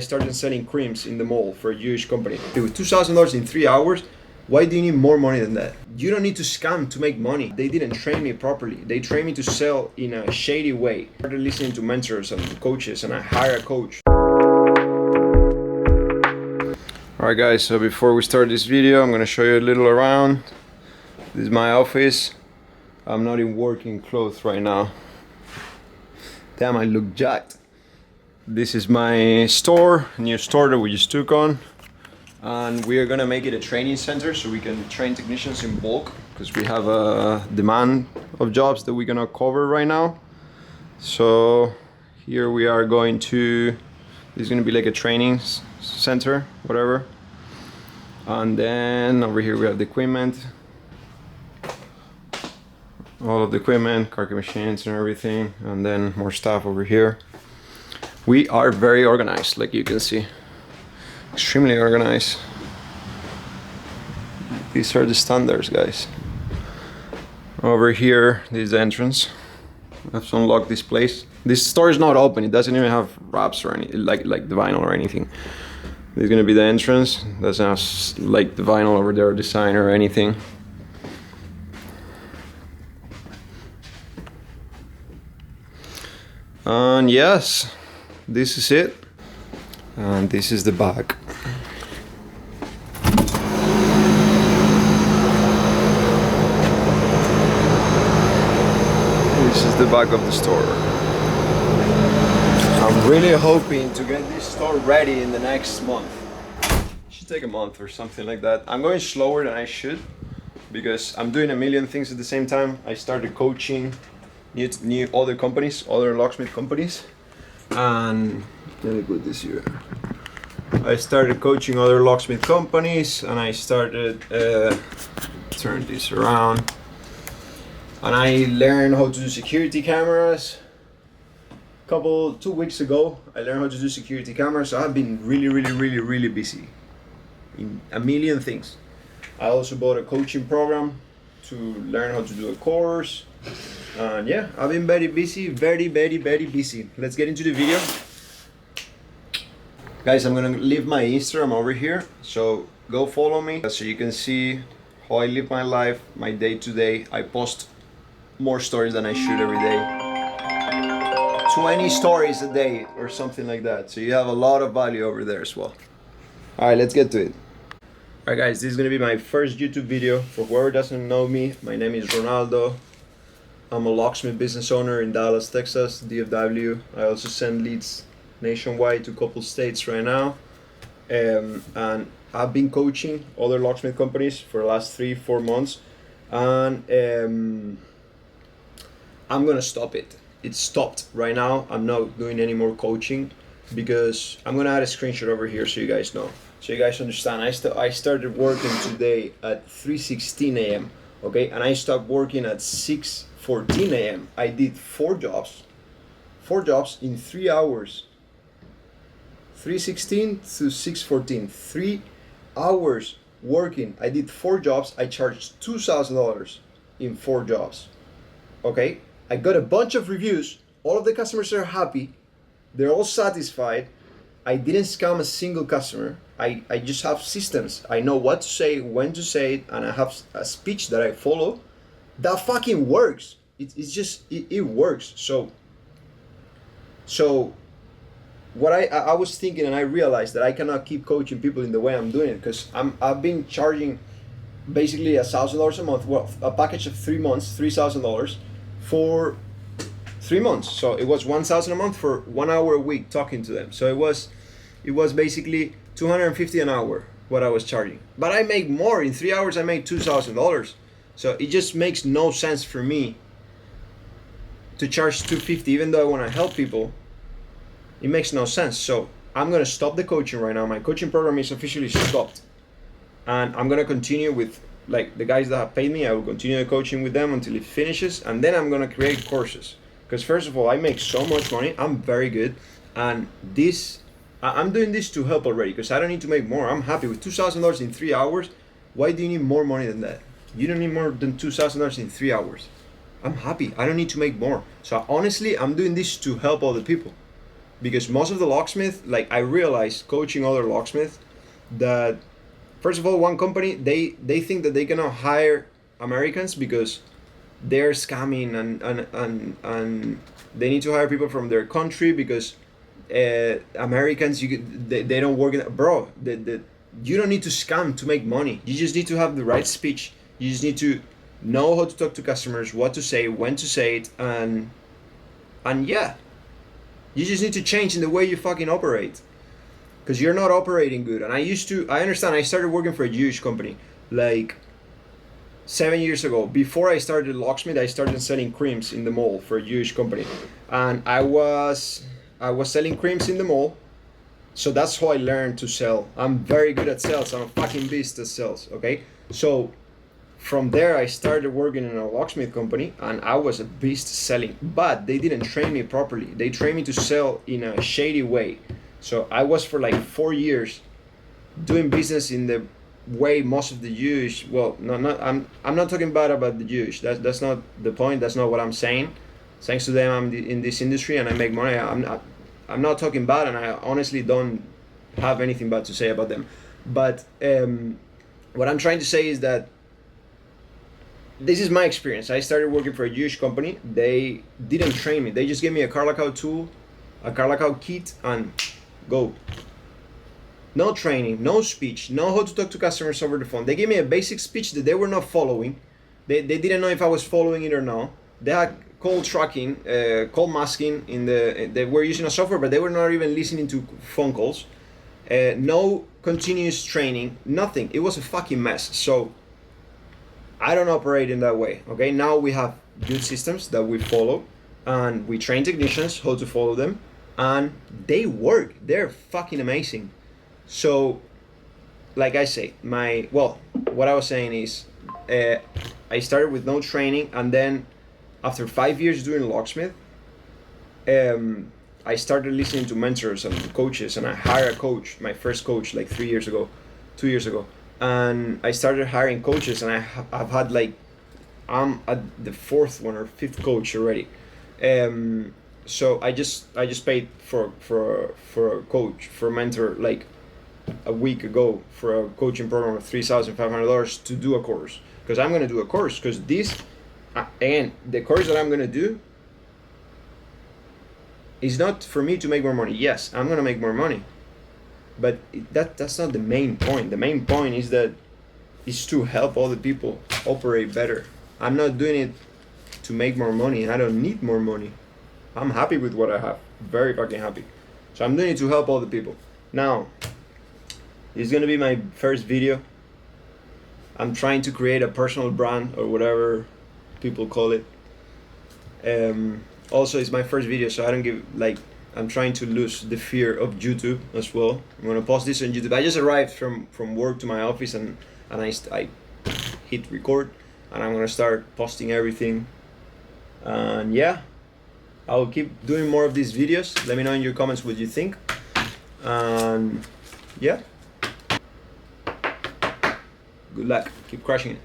started selling creams in the mall for a Jewish company. With $2,000 in 3 hours, why do you need more money than that? You don't need to scam to make money. They didn't train me properly. They trained me to sell in a shady way. I started listening to mentors and coaches, and I hired a coach. Alright guys, so before we start this video, I'm gonna show you a little around. This is my office. I'm not in working clothes right now. Damn, I look jacked. This is my store, new store that we just took on. And we are gonna make it a training center so we can train technicians in bulk, because we have a demand of jobs that we're gonna cover right now. So here we are going to, this is gonna be like a training center, whatever. And then over here we have the equipment. All of the equipment, cargo machines and everything. And then more stuff over here. We are very organized, like you can see. Extremely organized. These are the standards, guys. Over here, this is the entrance. I have to unlock this place. This store is not open. It doesn't even have wraps or anything, like the vinyl or anything. This is gonna be the entrance. Doesn't have like the vinyl over there, design or anything. And yes, this is it. And this is the back. This is the back of the store. I'm really hoping to get this store ready in the next month. It should take a month or something like that. I'm going slower than I should because I'm doing a million things at the same time. I started coaching new other companies, other locksmith companies. And let me put this here. I started coaching other locksmith companies, and I started turn this around, and I learned how to do security cameras. 2 weeks ago, I learned how to do security cameras. So I've been really busy in a million things. I also bought a coaching program to learn how to do a course. And yeah, I've been very busy, very busy. Let's get into the video. Guys, I'm gonna leave my Instagram over here, so go follow me so you can see how I live my life, my day to day. I post more stories than I shoot every day. 20 stories a day or something like that. So you have a lot of value over there as well. All right, let's get to it. All right guys, this is gonna be my first YouTube video. For whoever doesn't know me, my name is Ronaldo. I'm a locksmith business owner in Dallas, Texas, DFW. I also send leads nationwide to a couple states right now. And I've been coaching other locksmith companies for the last 3-4 months. And I'm gonna stop it. It's stopped right now. I'm not doing any more coaching because I'm gonna add a screenshot over here so you guys know. So you guys understand. I started working today at 3:16 a.m. Okay, and I stopped working at 6:14 a.m. I did 4 jobs in 3 hours. 3:16 to 6:14, 3 hours working. I did 4 jobs. I charged $2,000 in 4 jobs. Okay, I got a bunch of reviews. All of the customers are happy. They're all satisfied. I didn't scam a single customer. I just have systems. I know what to say, when to say it, and I have a speech that I follow that fucking works. It works. So what I was thinking, and I realized that I cannot keep coaching people in the way I'm doing it, because I've been charging basically $1,000 a month, well, a package of 3 months, $3,000 for 3 months. So it was $1,000 a month for 1 hour a week talking to them. So it was basically $250 an hour what I was charging. But I make more. In 3 hours I made $2,000. So it just makes no sense for me to charge $250 even though I want to help people. It makes no sense. So I'm gonna stop the coaching right now. My coaching program is officially stopped, and I'm gonna continue with like the guys that have paid me. I will continue the coaching with them until it finishes, and then I'm gonna create courses. Because first of all, I make so much money. I'm very good, and I'm doing this to help already. Because I don't need to make more. I'm happy with $2,000 in 3 hours. Why do you need more money than that? You don't need more than $2,000 in 3 hours. I'm happy. I don't need to make more. So honestly, I'm doing this to help other people. because most of the locksmith, like I realized coaching other locksmiths, that first of all, one company, they think that they cannot hire Americans because they're scamming, and they need to hire people from their country because Americans, they don't work in, bro, you don't need to scam to make money. You just need to have the right speech. You just need to know how to talk to customers, what to say, when to say it, and yeah, you just need to change in the way you fucking operate, because you're not operating good. And I understand, I started working for a Jewish company like 7 years ago. Before I started Locksmith, I started selling creams in the mall for a Jewish company, and I was selling creams in the mall. So that's how I learned to sell. I'm very good at sales. I'm a fucking beast at sales. Okay, so from there I started working in a locksmith company, and I was a beast selling. But they didn't train me properly. They trained me to sell in a shady way. So I was for like 4 years doing business in the way most of the Jewish, well, no, not, I'm not talking bad about the Jewish. That's not the point. That's not what I'm saying. Thanks to them, I'm in this industry and I make money. I'm not talking bad, and I honestly don't have anything bad to say about them. But what I'm trying to say is that this is my experience. I started working for a Jewish company. They didn't train me. They just gave me a Carlacao tool, a Carlacao kit, and go. No training, no speech, no how to talk to customers over the phone. They gave me a basic speech that they were not following. They didn't know if I was following it or not. They had call tracking, call masking they were using a software, but they were not even listening to phone calls. No continuous training, nothing. It was a fucking mess. So I don't operate in that way. Okay, now we have good systems that we follow, and we train technicians how to follow them, and they work. They're fucking amazing. So, like I say, what I was saying is, I started with no training, and then after 5 years doing locksmith, I started listening to mentors and coaches, and I hired a coach, my first coach, like 2 years ago, and I started hiring coaches, and I've had like, I'm at the fourth one or fifth coach already. So I just paid for a coach, for a mentor, like a week ago, for a coaching program of $3,500 to do a course, because I'm gonna do a course, because this, and the course that I'm gonna do is not for me to make more money. Yes, I'm gonna make more money, but that's not the main point. The main point is to help other people operate better. I'm not doing it to make more money, and I don't need more money. I'm happy with what I have, very fucking happy. So I'm doing it to help other people. Now, it's gonna be my first video. I'm trying to create a personal brand, or whatever people call it. Also, it's my first video, so I don't give, like, I'm trying to lose the fear of YouTube as well. I'm gonna post this on YouTube. I just arrived from work to my office, and I hit record, and I'm gonna start posting everything. And yeah, I'll keep doing more of these videos. Let me know in your comments what you think. And yeah, good luck, keep crushing it.